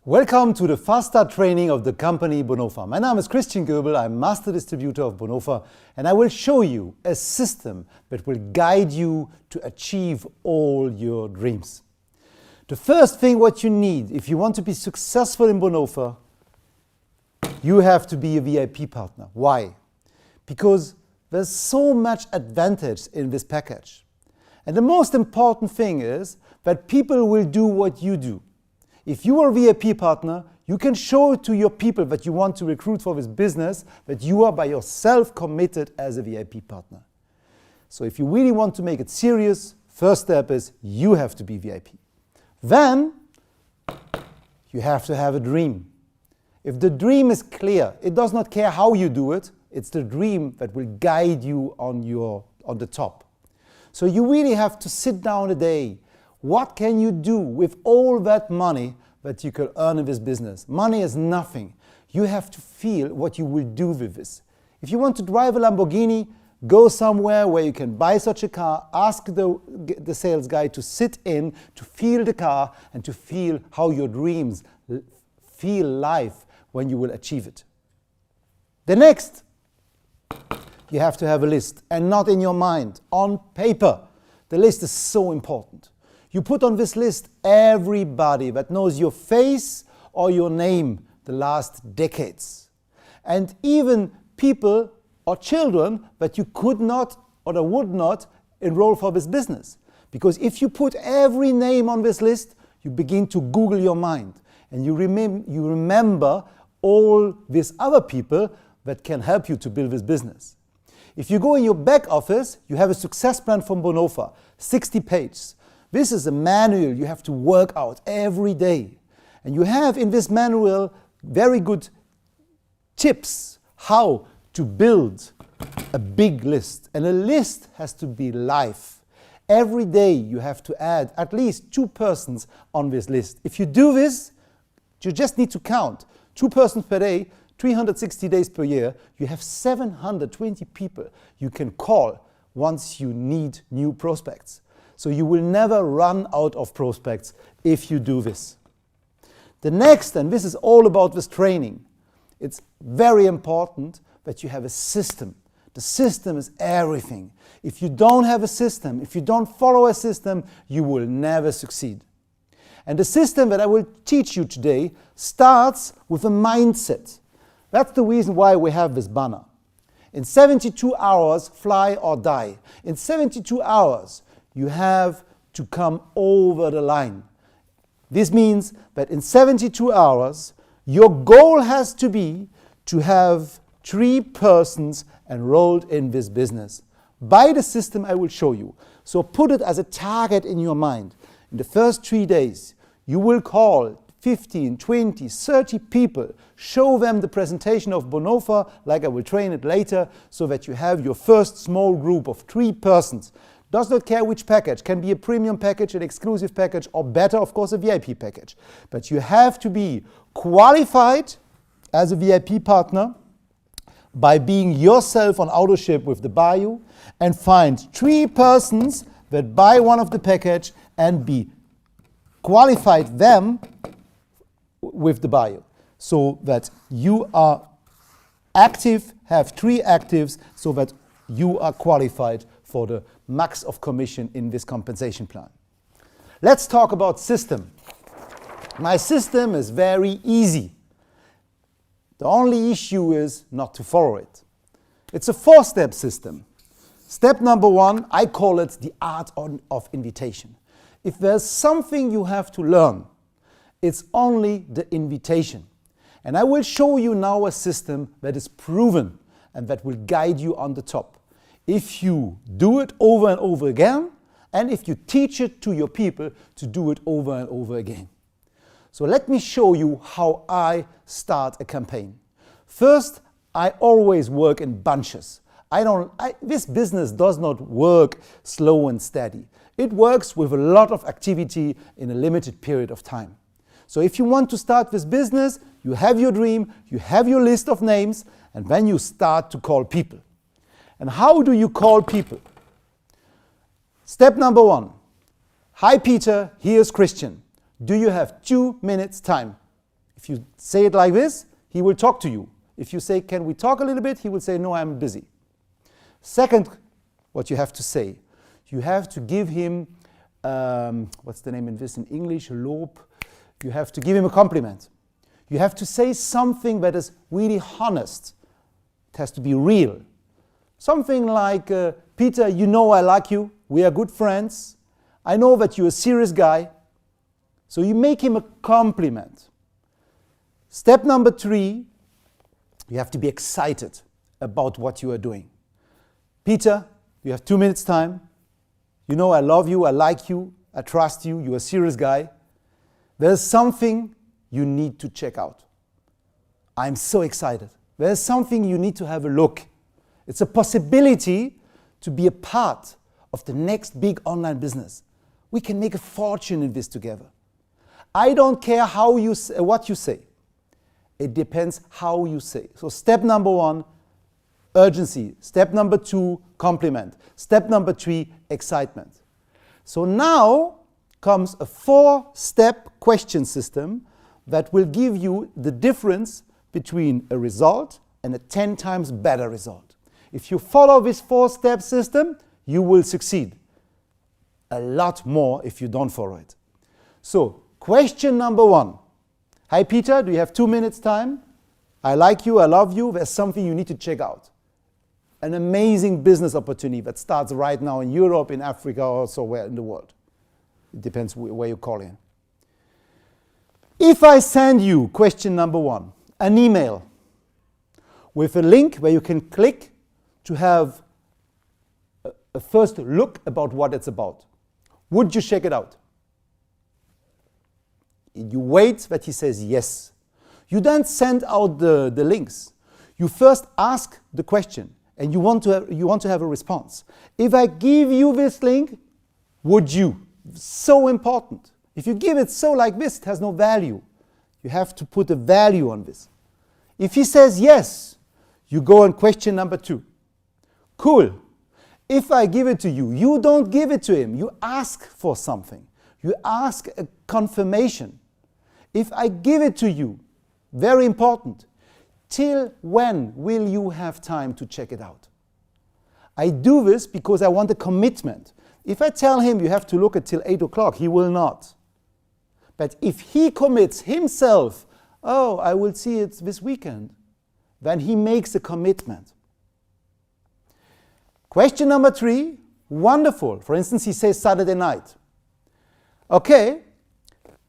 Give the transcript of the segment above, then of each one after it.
Welcome to the fast start training of the company Bonhoeffer. My name is Christian Goebel, I'm Master Distributor of Bonhoeffer, and I will show you a system that will guide you to achieve all your dreams. The first thing what you need if you want to be successful in Bonhoeffer, you have to be a VIP partner. Why? Because there's so much advantage in this package. And the most important thing is that people will do what you do. If you are a VIP partner, you can show to your people that you want to recruit for this business that you are by yourself committed as a VIP partner. So if you really want to make it serious, first step is you have to be VIP. Then you have to have a dream. If the dream is clear, it does not care how you do it, it's the dream that will guide you on the top. So you really have to sit down a day. What can you do with all that money that you can earn in this business? Money is nothing. You have to feel what you will do with this. If you want to drive a Lamborghini, go somewhere where you can buy such a car, ask the sales guy to sit in, to feel the car and to feel how your dreams feel life when you will achieve it. The next, you have to have a list, and not in your mind, on paper. The list is so important. You put on this list everybody that knows your face or your name the last decades. And even people or children that you could not or would not enroll for this business. Because if you put every name on this list, you begin to Google your mind. And you remember all these other people that can help you to build this business. If you go in your back office, you have a success plan from Bonhoeffer, 60 pages. This is a manual you have to work out every day. And you have in this manual very good tips how to build a big list. And a list has to be live. Every day you have to add at least 2 persons on this list. If you do this, you just need to count 2 persons per day, 360 days per year. You have 720 people you can call once you need new prospects. So you will never run out of prospects if you do this. The next, and this is all about this training, it's very important that you have a system. The system is everything. If you don't have a system, if you don't follow a system, you will never succeed. And the system that I will teach you today starts with a mindset. That's the reason why we have this banner. In 72 hours, fly or die. In 72 hours, you have to come over the line. This means that in 72 hours, your goal has to be to have 3 persons enrolled in this business. By the system I will show you. So put it as a target in your mind. In the first 3 days, you will call 15, 20, 30 people, show them the presentation of Bonhoeffer, like I will train it later, so that you have your first small group of 3 persons. Does not care which package, can be a premium package, an exclusive package, or better, of course, a VIP package. But you have to be qualified as a VIP partner by being yourself on autoship with the bio and find 3 persons that buy one of the package and be qualified them with the bio. So that you are active, have 3 actives, so that you are qualified for the max of commission in this compensation plan. Let's talk about system. My system is very easy. The only issue is not to follow it. It's a 4-step system. Step number 1, I call it the art of invitation. If there's something you have to learn, it's only the invitation. And I will show you now a system that is proven and that will guide you on the top. If you do it over and over again, and if you teach it to your people to do it over and over again. So let me show you how I start a campaign. First, I always work in bunches. This business does not work slow and steady. It works with a lot of activity in a limited period of time. So if you want to start this business, you have your dream, you have your list of names, and then you start to call people. And how do you call people? Step number 1. Hi Peter, here's Christian. Do you have 2 minutes time? If you say it like this, he will talk to you. If you say, can we talk a little bit, he will say, no, I'm busy. Second, what you have to say, you have to give him, what's the name in this in English, Lob. You have to give him a compliment. You have to say something that is really honest. It has to be real. Something like, Peter, you know I like you. We are good friends. I know that you're a serious guy. So you make him a compliment. Step number 3, you have to be excited about what you are doing. Peter, you have 2 minutes time. You know I love you, I like you, I trust you, you're a serious guy. There's something you need to check out. I'm so excited. There's something you need to have a look. It's a possibility to be a part of the next big online business. We can make a fortune in this together. I don't care what you say. It depends how you say. So step number 1, urgency. Step number 2, compliment. Step number 3, excitement. So now comes a 4-step question system that will give you the difference between a result and a 10 times better result. If you follow this 4-step system, you will succeed. A lot more if you don't follow it. So, question number 1. Hi Peter, do you have 2 minutes time? I like you, I love you, there's something you need to check out. An amazing business opportunity that starts right now in Europe, in Africa, or somewhere in the world. It depends where you call in. If I send you, question number 1, an email with a link where you can click to have a first look about what it's about, would you check it out? You wait that he says yes. You then send out the links. You first ask the question and you want to have a response. If I give you this link, would you? So important. If you give it so like this, it has no value. You have to put a value on this. If he says yes, you go on question number 2. Cool. If I give it to you, you don't give it to him. You ask for something. You ask a confirmation. If I give it to you, very important, till when will you have time to check it out? I do this because I want a commitment. If I tell him you have to look until 8 o'clock, he will not. But if he commits himself, oh, I will see it this weekend, then he makes a commitment. Question number 3, wonderful. For instance, he says Saturday night. Okay,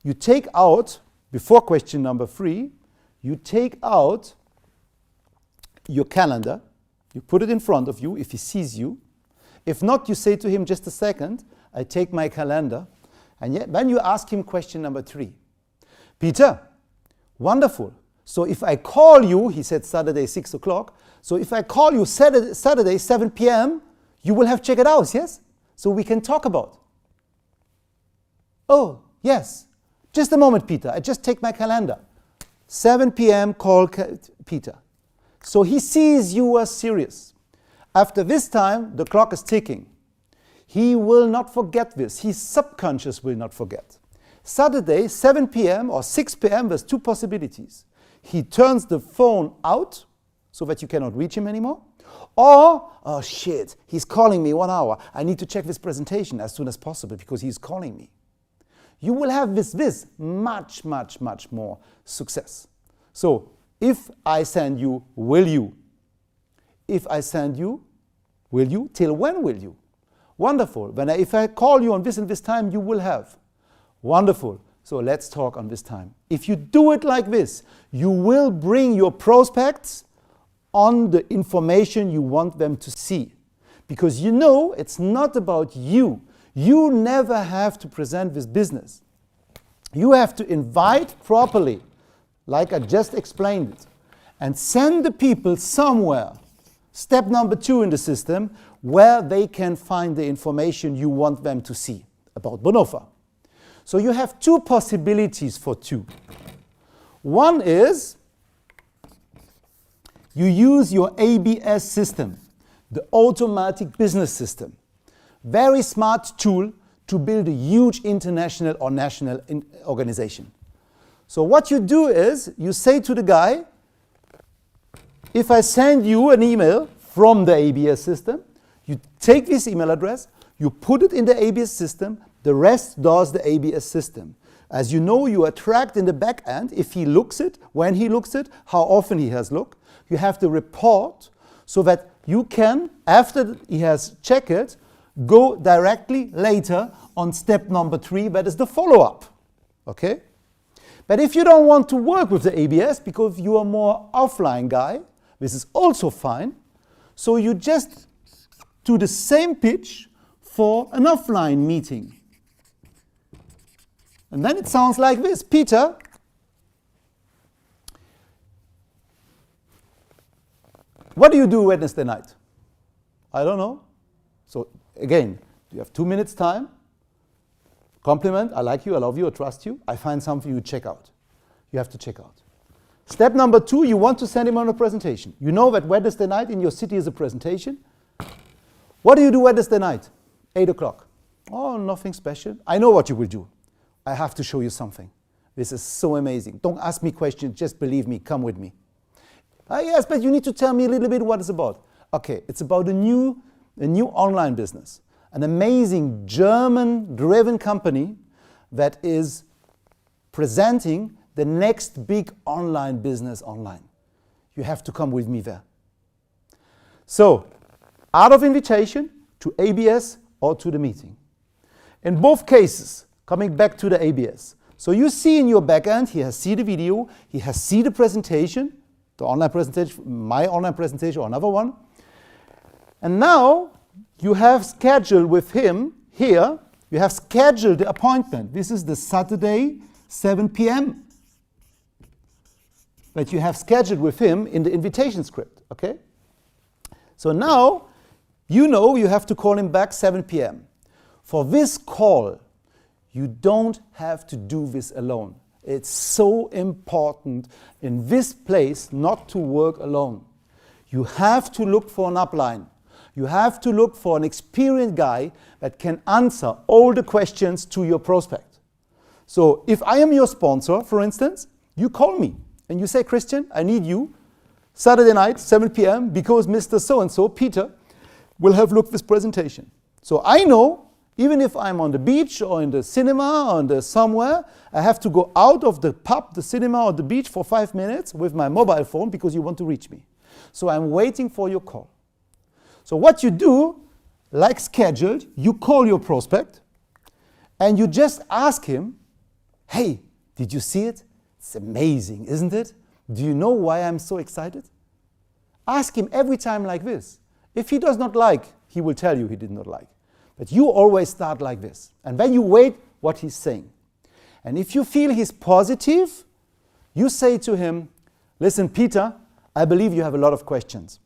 you take out, before question number 3, you take out your calendar, you put it in front of you if he sees you. If not, you say to him, just a second, I take my calendar, and then you ask him question number 3. Peter, wonderful. So if I call you, he said Saturday 6 o'clock, so if I call you Saturday 7 p.m., you will have checked it out, yes? So we can talk about. Oh, yes. Just a moment, Peter. I just take my calendar. 7 p.m. call Peter. So he sees you are serious. After this time, the clock is ticking. He will not forget this. His subconscious will not forget. Saturday, 7 p.m. or 6 p.m., there's 2 possibilities. He turns the phone out so that you cannot reach him anymore. Or, oh shit, he's calling me 1 hour. I need to check this presentation as soon as possible because he's calling me. You will have this much, much, much more success. So, if I send you, will you? If I send you, will you? Till when will you? Wonderful. If I call you on this and this time, you will have. Wonderful. So let's talk on this time. If you do it like this, you will bring your prospects on the information you want them to see. Because you know it's not about you. You never have to present this business. You have to invite properly, like I just explained it, and send the people somewhere. Step number 2 in the system, where they can find the information you want them to see about Bonhoeffer. So you have 2 possibilities for 2. One is you use your ABS system, the automatic business system. Very smart tool to build a huge international or national organization. So what you do is, you say to the guy, if I send you an email from the ABS system, you take this email address, you put it in the ABS system, the rest does the ABS system. As you know, you are tracked in the back end if he looks it, when he looks it, how often he has looked. You have to report so that you can, after he has checked it, go directly later on step number 3, that is the follow-up. Okay? But if you don't want to work with the ABS because you are more offline guy, this is also fine. So you just do the same pitch for an offline meeting. And then it sounds like this. Peter, what do you do Wednesday night? I don't know. So again, you have 2 minutes time. Compliment, I like you, I love you, I trust you. I find something you check out. You have to check out. Step number 2, you want to send him on a presentation. You know that Wednesday night in your city is a presentation. What do you do Wednesday night? 8 o'clock. Oh, nothing special. I know what you will do. I have to show you something. This is so amazing. Don't ask me questions, just believe me, come with me. Yes, but you need to tell me a little bit what it's about. Okay, it's about a new online business. An amazing German-driven company that is presenting the next big online business online. You have to come with me there. So, out of invitation to ABS or to the meeting. In both cases, coming back to the ABS. So you see in your backend, he has seen the video, he has seen the presentation, the online presentation, my online presentation or another one. And now you have scheduled with him here, you have scheduled the appointment. This is the Saturday, 7 p.m. that you have scheduled with him in the invitation script, okay? So now, you know you have to call him back 7 p.m. For this call, you don't have to do this alone. It's so important in this place not to work alone. You have to look for an upline. You have to look for an experienced guy that can answer all the questions to your prospect. So if I am your sponsor, for instance, you call me and you say, Christian, I need you Saturday night, 7 p.m., because Mr. So-and-so, Peter, will have looked this presentation. So I know, even if I'm on the beach or in the cinema or in the somewhere, I have to go out of the pub, the cinema or the beach for 5 minutes with my mobile phone because you want to reach me. So I'm waiting for your call. So what you do, like scheduled, you call your prospect and you just ask him, hey, did you see it? It's amazing, isn't it? Do you know why I'm so excited? Ask him every time like this. If he does not like, he will tell you he did not like. But you always start like this. And then you wait what he's saying. And if you feel he's positive, you say to him, listen, Peter, I believe you have a lot of questions.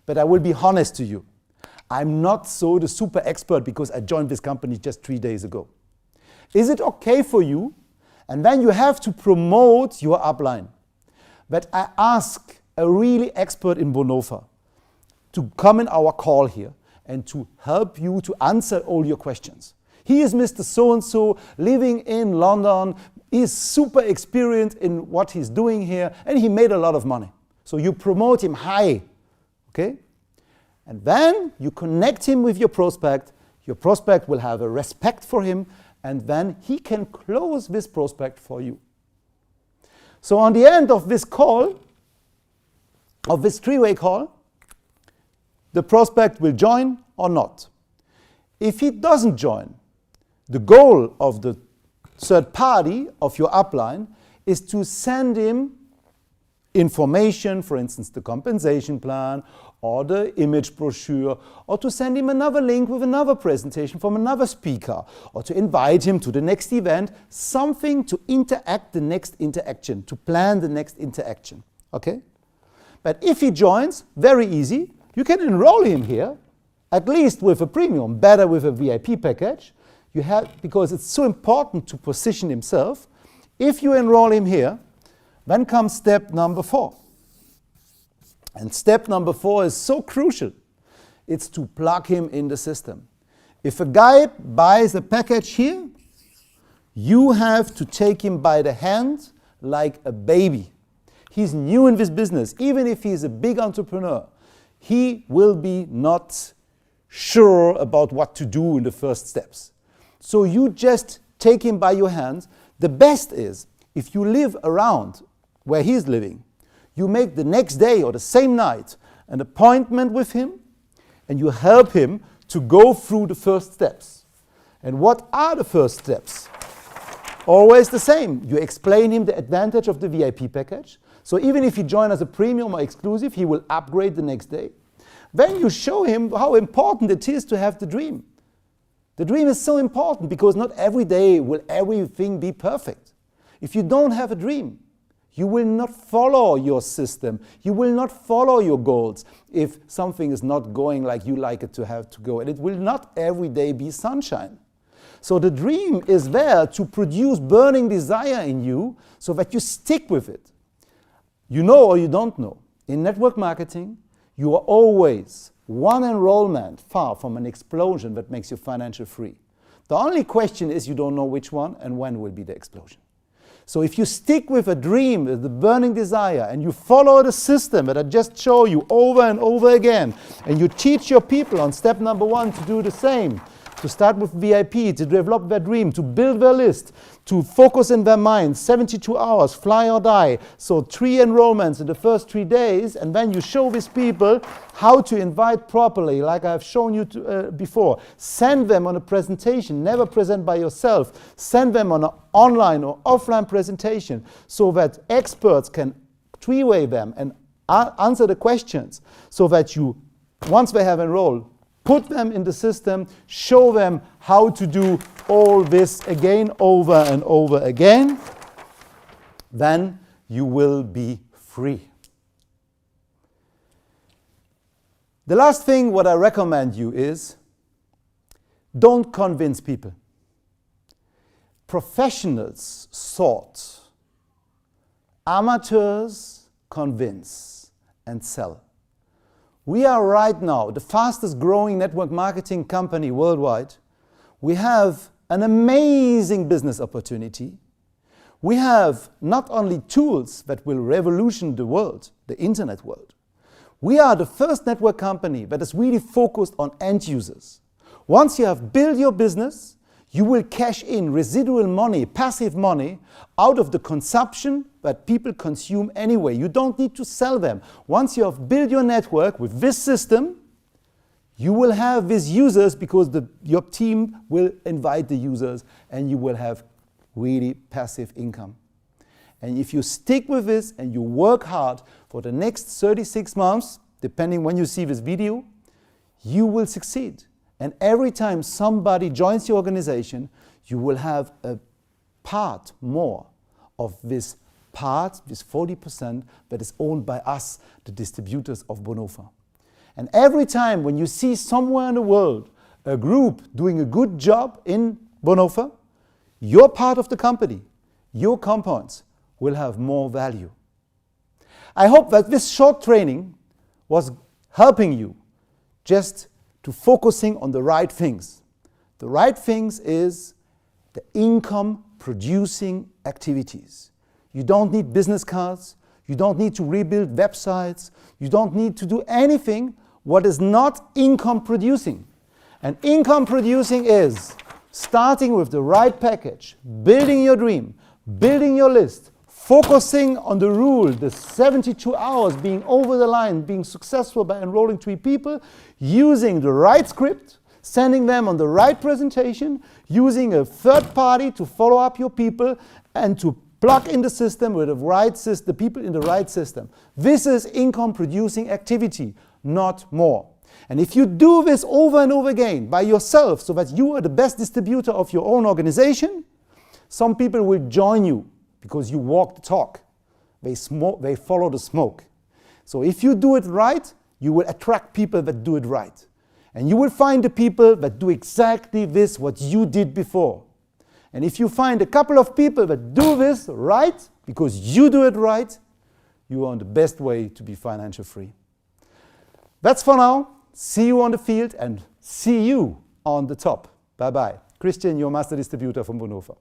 But I will be honest to you. I'm not so the super expert because I joined this company just 3 days ago. Is it okay for you? And then you have to promote your upline. But I ask a really expert in Bonhoeffer to come in our call here and to help you to answer all your questions. He is Mr. So-and-so living in London. He is super experienced in what he's doing here and he made a lot of money. So you promote him high, okay? And then you connect him with your prospect. Your prospect will have a respect for him and then he can close this prospect for you. So on the end of this call, of this three-way call, the prospect will join or not. If he doesn't join, the goal of the third party of your upline is to send him information, for instance, the compensation plan or the image brochure, or to send him another link with another presentation from another speaker, or to invite him to the next event, something to interact the next interaction, to plan the next interaction, okay? But if he joins, very easy, you can enroll him here, at least with a premium, better with a VIP package, because it's so important to position himself. If you enroll him here, then comes step number 4. And step number 4 is so crucial. It's to plug him in the system. If a guy buys a package here, you have to take him by the hand, like a baby. He's new in this business. Even if he's a big entrepreneur, he will be not sure about what to do in the first steps. So you just take him by your hands. The best is, if you live around where he's living, you make the next day or the same night an appointment with him, and you help him to go through the first steps. And what are the first steps? Always the same. You explain him the advantage of the VIP package. So even if he joins as a premium or exclusive, he will upgrade the next day. Then you show him how important it is to have the dream. The dream is so important because not every day will everything be perfect. If you don't have a dream, you will not follow your system. You will not follow your goals if something is not going like you like it to have to go. And it will not every day be sunshine. So the dream is there to produce burning desire in you so that you stick with it. You know or you don't know, in network marketing, you are always one enrollment far from an explosion that makes you financially free. The only question is you don't know which one and when will be the explosion. So if you stick with a dream, with the burning desire, and you follow the system that I just showed you over and over again, and you teach your people on step number 1 to do the same, to start with VIP, to develop their dream, to build their list, to focus in their mind, 72 hours, fly or die. So 3 enrollments in the first 3 days, and then you show these people how to invite properly, like I've shown you before. Send them on a presentation, never present by yourself. Send them on an online or offline presentation so that experts can three-way them and answer the questions so that you, once they have enrolled, put them in the system, show them how to do all this again, over and over again. Then you will be free. The last thing what I recommend you is, don't convince people. Professionals sort. Amateurs convince and sell. We are right now the fastest growing network marketing company worldwide. We have an amazing business opportunity. We have not only tools that will revolutionize the world, the internet world. We are the first network company that is really focused on end users. Once you have built your business, you will cash in residual money, passive money, out of the consumption that people consume anyway. You don't need to sell them. Once you have built your network with this system, you will have these users because your team will invite the users and you will have really passive income. And if you stick with this and you work hard for the next 36 months, depending when you see this video, you will succeed. And every time somebody joins your organization, you will have a part more of this part, this 40% that is owned by us, the distributors of Bonhoeffer. And every time when you see somewhere in the world a group doing a good job in Bonhoeffer, your part of the company, your compounds, will have more value. I hope that this short training was helping you just to focusing on the right things. The right things is the income producing activities. You don't need business cards. You don't need to rebuild websites. You don't need to do anything what is not income producing. And income producing is starting with the right package, building your dream, building your list, focusing on the rule, the 72 hours, being over the line, being successful by enrolling 3 people, using the right script, sending them on the right presentation, using a third party to follow up your people and to plug in the system with the people in the right system. This is income producing activity, not more. And if you do this over and over again by yourself so that you are the best distributor of your own organization, some people will join you because you walk the talk. They follow the smoke. So if you do it right, you will attract people that do it right. And you will find the people that do exactly this, what you did before. And if you find a couple of people that do this right, because you do it right, you are on the best way to be financially free. That's for now. See you on the field and see you on the top. Bye-bye. Christian, your master distributor from Bonhoeffer.